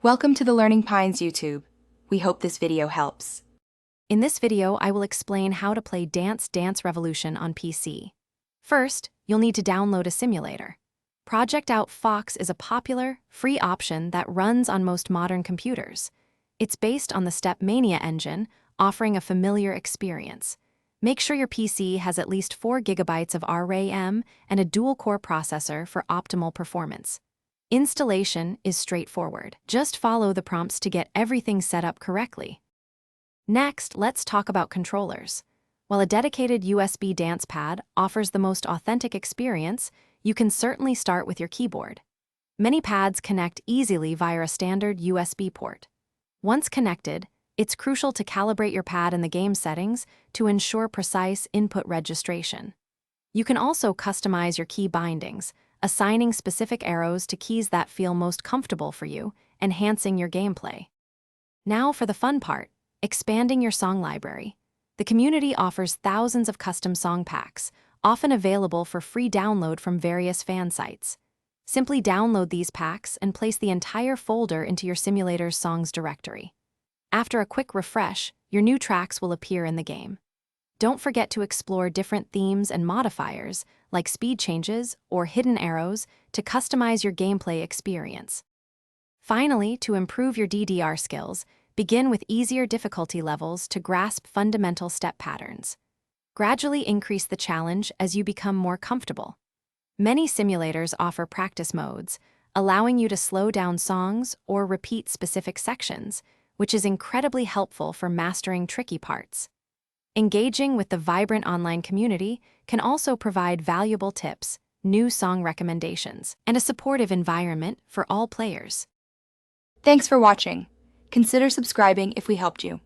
Welcome to the Learning Pines YouTube. We hope this video helps. In this video, I will explain how to play Dance Dance Revolution on PC. First, you'll need to download a simulator. Project Out Fox is a popular, free option that runs on most modern computers. It's based on the StepMania engine, offering a familiar experience. Make sure your PC has at least 4 GB of RAM and a dual-core processor for optimal performance. Installation is straightforward. Just follow the prompts to get everything set up correctly. Next, let's talk about controllers. While a dedicated USB dance pad offers the most authentic experience, you can certainly start with your keyboard. Many pads connect easily via a standard USB port. Once connected, it's crucial to calibrate your pad in the game settings to ensure precise input registration. You can also customize your key bindings, assigning specific arrows to keys that feel most comfortable for you, enhancing your gameplay. Now for the fun part, expanding your song library. The community offers thousands of custom song packs, often available for free download from various fan sites. Simply download these packs and place the entire folder into your simulator's songs directory. After a quick refresh, your new tracks will appear in the game. Don't forget to explore different themes and modifiers, like speed changes or hidden arrows, to customize your gameplay experience. Finally, to improve your DDR skills, begin with easier difficulty levels to grasp fundamental step patterns. Gradually increase the challenge as you become more comfortable. Many simulators offer practice modes, allowing you to slow down songs or repeat specific sections, which is incredibly helpful for mastering tricky parts. Engaging with the vibrant online community can also provide valuable tips, new song recommendations, and a supportive environment for all players. Thanks for watching. Consider subscribing if we helped you.